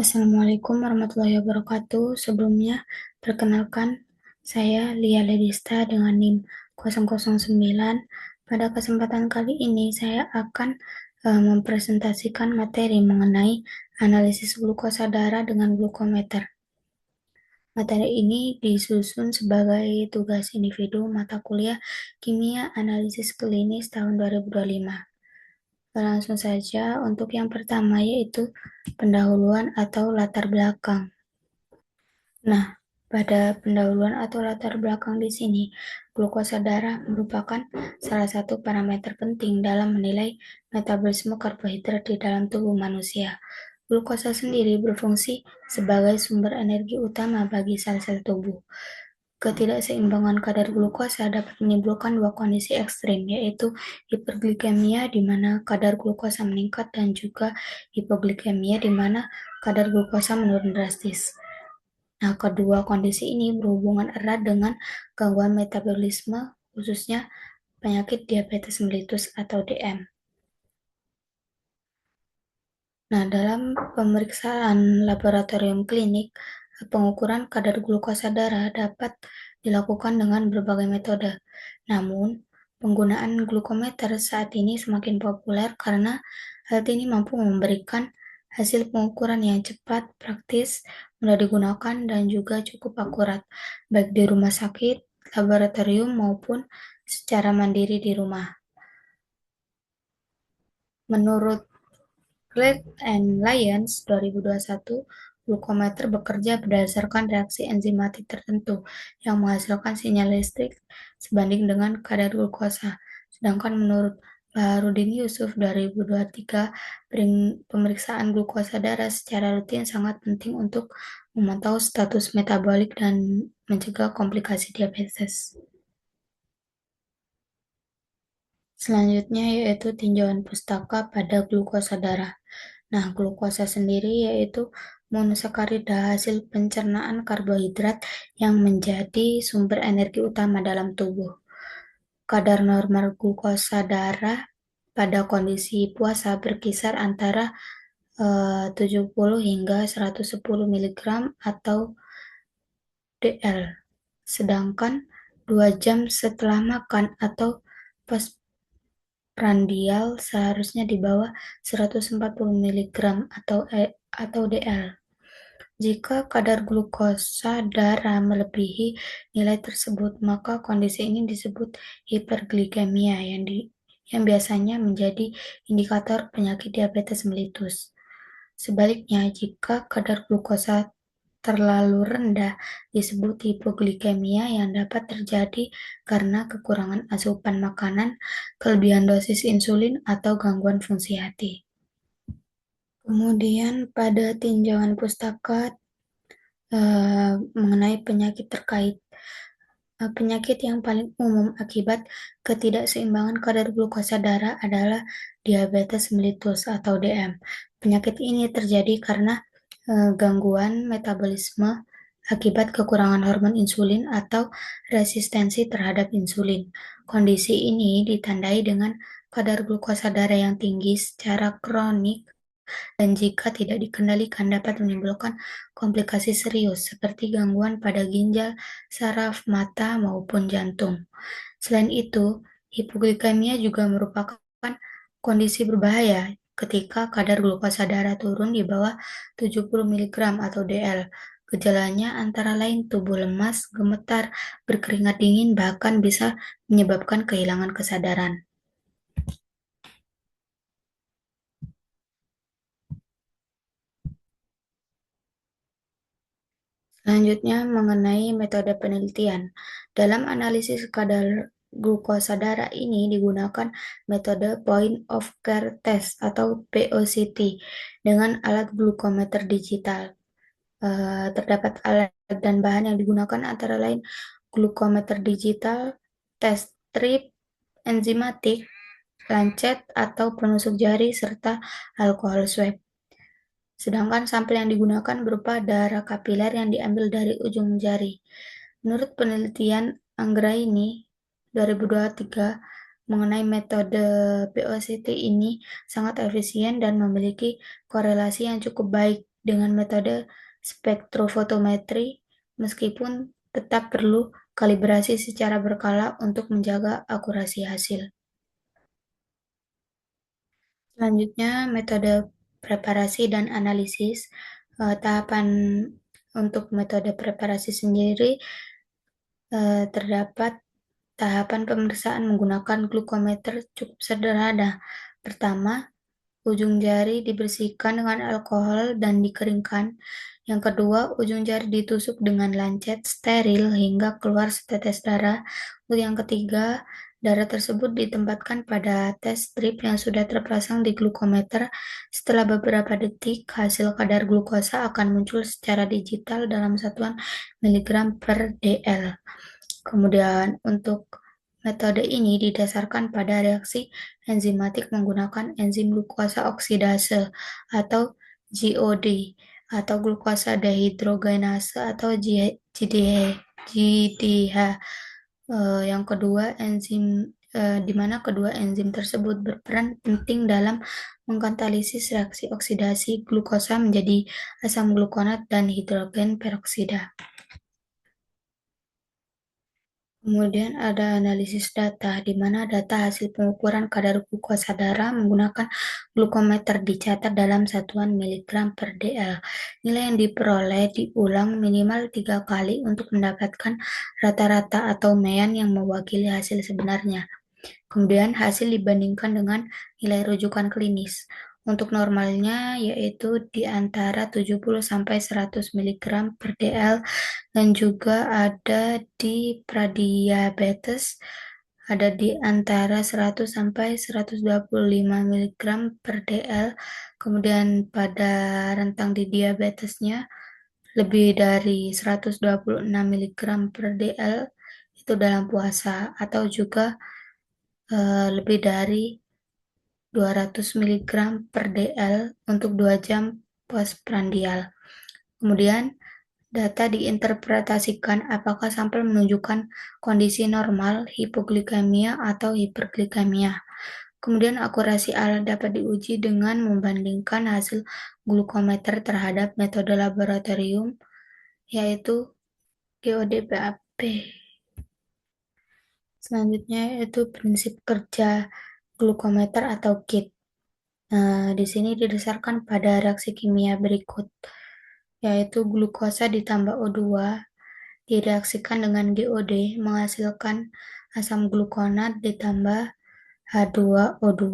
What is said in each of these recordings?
Assalamualaikum warahmatullahi wabarakatuh. Sebelumnya, perkenalkan, saya Lia Ledista dengan NIM 009. Pada kesempatan kali ini, saya akan mempresentasikan materi mengenai analisis glukosa darah dengan glukometer. Materi ini disusun sebagai tugas individu mata kuliah Kimia Analisis Klinis tahun 2025. Langsung saja untuk yang pertama yaitu pendahuluan atau latar belakang. Nah, pada pendahuluan atau latar belakang di sini, glukosa darah merupakan salah satu parameter penting dalam menilai metabolisme karbohidrat di dalam tubuh manusia. Glukosa sendiri berfungsi sebagai sumber energi utama bagi sel-sel tubuh. Ketidakseimbangan kadar glukosa dapat menimbulkan dua kondisi ekstrim, yaitu hiperglikemia di mana kadar glukosa meningkat dan juga hipoglikemia di mana kadar glukosa menurun drastis. Nah, kedua kondisi ini berhubungan erat dengan gangguan metabolisme, khususnya penyakit diabetes mellitus atau DM. Nah, dalam pemeriksaan laboratorium klinik, pengukuran kadar glukosa darah dapat dilakukan dengan berbagai metode. Namun, penggunaan glukometer saat ini semakin populer karena hal ini mampu memberikan hasil pengukuran yang cepat, praktis, mudah digunakan, dan juga cukup akurat, baik di rumah sakit, laboratorium, maupun secara mandiri di rumah. Menurut Great and Lyons 2021, glukometer bekerja berdasarkan reaksi enzimatik tertentu yang menghasilkan sinyal listrik sebanding dengan kadar glukosa. Sedangkan menurut Baharudin Yusuf 2023, pemeriksaan glukosa darah secara rutin sangat penting untuk memantau status metabolik dan mencegah komplikasi diabetes. Selanjutnya yaitu tinjauan pustaka pada glukosa darah. Nah, glukosa sendiri yaitu monosakarida hasil pencernaan karbohidrat yang menjadi sumber energi utama dalam tubuh. Kadar normal glukosa darah pada kondisi puasa berkisar antara 70 hingga 110 mg atau DL. Sedangkan 2 jam setelah makan atau postprandial seharusnya di bawah 140 mg atau DL. Jika kadar glukosa darah melebihi nilai tersebut, maka kondisi ini disebut hiperglikemia yang biasanya menjadi indikator penyakit diabetes mellitus. Sebaliknya, jika kadar glukosa terlalu rendah disebut hipoglikemia yang dapat terjadi karena kekurangan asupan makanan, kelebihan dosis insulin, atau gangguan fungsi hati. Kemudian pada tinjauan pustaka mengenai penyakit terkait. Penyakit yang paling umum akibat ketidakseimbangan kadar glukosa darah adalah diabetes mellitus atau DM. Penyakit ini terjadi karena gangguan metabolisme akibat kekurangan hormon insulin atau resistensi terhadap insulin. Kondisi ini ditandai dengan kadar glukosa darah yang tinggi secara kronik dan jika tidak dikendalikan dapat menimbulkan komplikasi serius seperti gangguan pada ginjal, saraf, mata, maupun jantung. Selain itu, hipoglikemia juga merupakan kondisi berbahaya ketika kadar glukosa darah turun di bawah 70 mg atau DL. Gejalanya antara lain tubuh lemas, gemetar, berkeringat dingin, bahkan bisa menyebabkan kehilangan kesadaran. Selanjutnya mengenai metode penelitian. Dalam analisis kadar glukosa darah ini digunakan metode point of care test atau POCT dengan alat glukometer digital. Terdapat alat dan bahan yang digunakan antara lain glukometer digital, test strip, enzimatik, lancet atau penusuk jari, serta alkohol swab. Sedangkan sampel yang digunakan berupa darah kapiler yang diambil dari ujung jari. Menurut penelitian Anggraini 2023 mengenai metode POCT ini sangat efisien dan memiliki korelasi yang cukup baik dengan metode spektrofotometri, meskipun tetap perlu kalibrasi secara berkala untuk menjaga akurasi hasil. Selanjutnya, metode preparasi dan analisis. Tahapan untuk metode preparasi sendiri terdapat tahapan pemeriksaan menggunakan glukometer cukup sederhana. Pertama, ujung jari dibersihkan dengan alkohol dan dikeringkan. Yang kedua, ujung jari ditusuk dengan lancet steril hingga keluar setetes darah. Yang ketiga, darah tersebut ditempatkan pada tes strip yang sudah terpasang di glukometer. Setelah beberapa detik, hasil kadar glukosa akan muncul secara digital dalam satuan miligram per dl. Kemudian untuk metode ini didasarkan pada reaksi enzimatik menggunakan enzim glukosa oksidase atau GOD atau glukosa dehidrogenase atau GDH. Yang kedua di mana kedua enzim tersebut berperan penting dalam mengkatalisis reaksi oksidasi glukosa menjadi asam glukonat dan hidrogen peroksida. Kemudian ada analisis data, di mana data hasil pengukuran kadar glukosa darah menggunakan glukometer dicatat dalam satuan miligram per dl. Nilai yang diperoleh diulang minimal 3 kali untuk mendapatkan rata-rata atau mean yang mewakili hasil sebenarnya. Kemudian hasil dibandingkan dengan nilai rujukan klinis. Untuk normalnya yaitu di antara 70 sampai 100 mg per dl dan juga ada di pradiabetes ada di antara 100 sampai 125 mg per dl. Kemudian pada rentang di diabetesnya lebih dari 126 mg per dl itu dalam puasa atau juga lebih dari 200 mg per dl untuk 2 jam postprandial. Kemudian, data diinterpretasikan apakah sampel menunjukkan kondisi normal, hipoglikemia, atau hiperglikemia. Kemudian akurasi alat dapat diuji dengan membandingkan hasil glukometer terhadap metode laboratorium, yaitu GOD-PAP. Selanjutnya yaitu prinsip kerja glukometer atau KIT. Nah, di sini didasarkan pada reaksi kimia berikut, yaitu glukosa ditambah O2 direaksikan dengan GOD menghasilkan asam glukonat ditambah H2O2.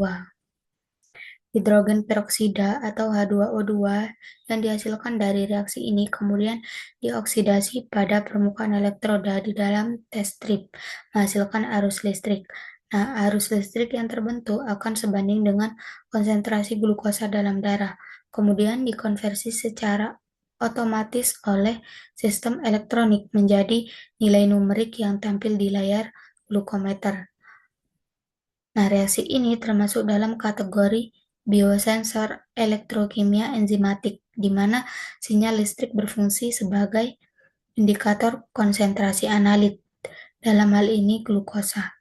Hidrogen peroksida atau H2O2 yang dihasilkan dari reaksi ini kemudian dioksidasi pada permukaan elektroda di dalam test strip, menghasilkan arus listrik. Nah, arus listrik yang terbentuk akan sebanding dengan konsentrasi glukosa dalam darah, kemudian dikonversi secara otomatis oleh sistem elektronik menjadi nilai numerik yang tampil di layar glukometer. Nah, reaksi ini termasuk dalam kategori biosensor elektrokimia enzimatik, di mana sinyal listrik berfungsi sebagai indikator konsentrasi analit, dalam hal ini glukosa.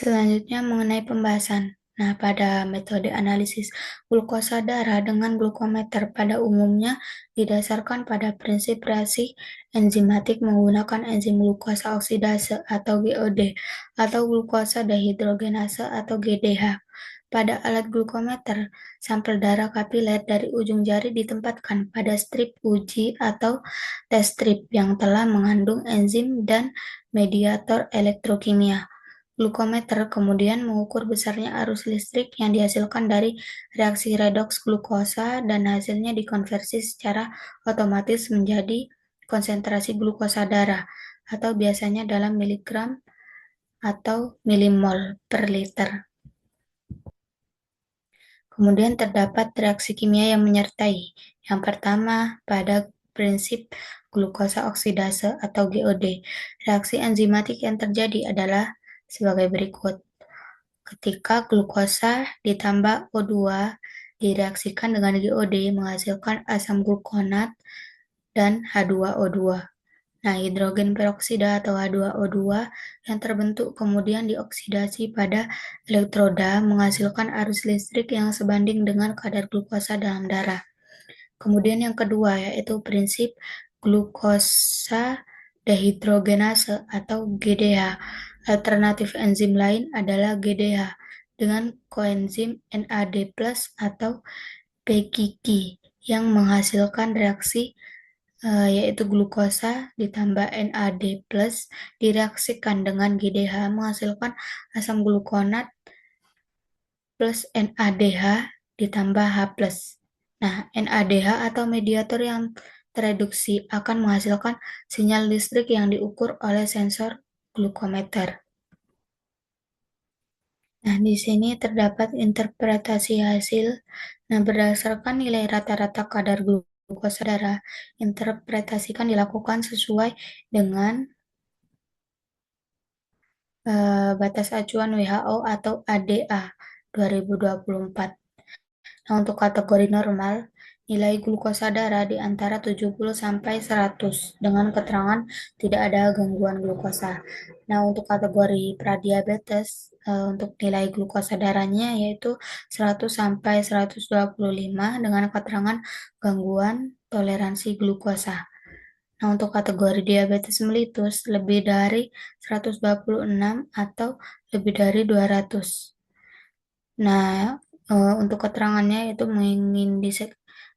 Selanjutnya mengenai pembahasan. Nah, pada metode analisis glukosa darah dengan glukometer pada umumnya didasarkan pada prinsip reaksi enzimatik menggunakan enzim glukosa oksidase atau GOD atau glukosa dehidrogenase atau GDH. Pada alat glukometer, sampel darah kapiler dari ujung jari ditempatkan pada strip uji atau tes strip yang telah mengandung enzim dan mediator elektrokimia. Glukometer kemudian mengukur besarnya arus listrik yang dihasilkan dari reaksi redoks glukosa dan hasilnya dikonversi secara otomatis menjadi konsentrasi glukosa darah atau biasanya dalam miligram atau milimol per liter. Kemudian terdapat reaksi kimia yang menyertai. Yang pertama, pada prinsip glukosa oksidase atau GOD. Reaksi enzimatik yang terjadi adalah sebagai berikut. Ketika glukosa ditambah O2 direaksikan dengan GOD menghasilkan asam glukonat dan H2O2. Nah, hidrogen peroksida atau H2O2 yang terbentuk kemudian dioksidasi pada elektroda menghasilkan arus listrik yang sebanding dengan kadar glukosa dalam darah. Kemudian yang kedua yaitu prinsip glukosa dehidrogenase atau GDH. Alternatif enzim lain adalah GDH dengan koenzim NAD+ atau PGG yang menghasilkan reaksi yaitu glukosa ditambah NAD+ direaksikan dengan GDH menghasilkan asam glukonat plus NADH ditambah H+. Nah, NADH atau mediator yang tereduksi akan menghasilkan sinyal listrik yang diukur oleh sensor glukometer. Nah, di sini terdapat interpretasi hasil. Nah, berdasarkan nilai rata-rata kadar glukosa darah, interpretasikan dilakukan sesuai dengan batas acuan WHO atau ADA 2024. Nah, untuk kategori normal, nilai glukosa darah di antara 70 sampai 100 dengan keterangan tidak ada gangguan glukosa. Nah, untuk kategori pradiabetes, untuk nilai glukosa darahnya yaitu 100 sampai 125 dengan keterangan gangguan toleransi glukosa. Nah, untuk kategori diabetes mellitus lebih dari 126 atau lebih dari 200. Nah, untuk keterangannya itu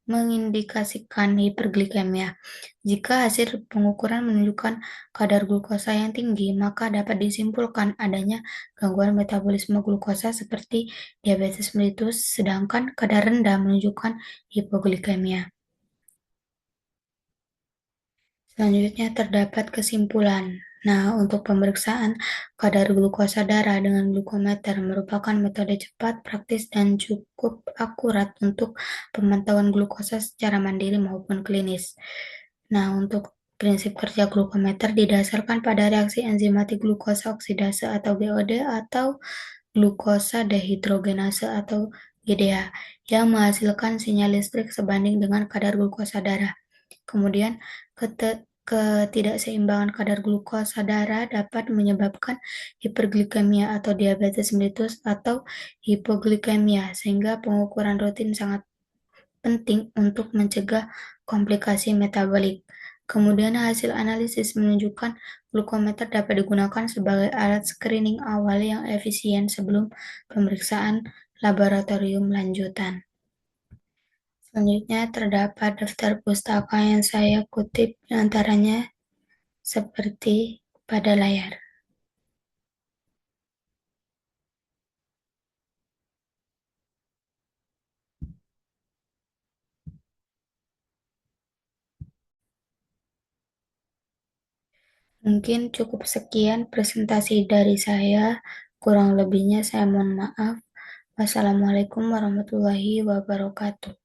mengindikasikan hiperglikemia. Jika hasil pengukuran menunjukkan kadar glukosa yang tinggi, maka dapat disimpulkan adanya gangguan metabolisme glukosa seperti diabetes mellitus, sedangkan kadar rendah menunjukkan hipoglikemia. Selanjutnya terdapat kesimpulan. Nah, untuk pemeriksaan kadar glukosa darah dengan glukometer merupakan metode cepat, praktis, dan cukup akurat untuk pemantauan glukosa secara mandiri maupun klinis. Nah, untuk prinsip kerja glukometer didasarkan pada reaksi enzimatik glukosa oksidase atau GOD atau glukosa dehidrogenase atau GDH yang menghasilkan sinyal listrik sebanding dengan kadar glukosa darah. Kemudian, ketidakseimbangan kadar glukosa darah dapat menyebabkan hiperglikemia atau diabetes mellitus atau hipoglikemia, sehingga pengukuran rutin sangat penting untuk mencegah komplikasi metabolik. Kemudian hasil analisis menunjukkan glukometer dapat digunakan sebagai alat screening awal yang efisien sebelum pemeriksaan laboratorium lanjutan. Selanjutnya terdapat daftar pustaka yang saya kutip antaranya seperti pada layar. Mungkin cukup sekian presentasi dari saya. Kurang lebihnya saya mohon maaf. Wassalamualaikum warahmatullahi wabarakatuh.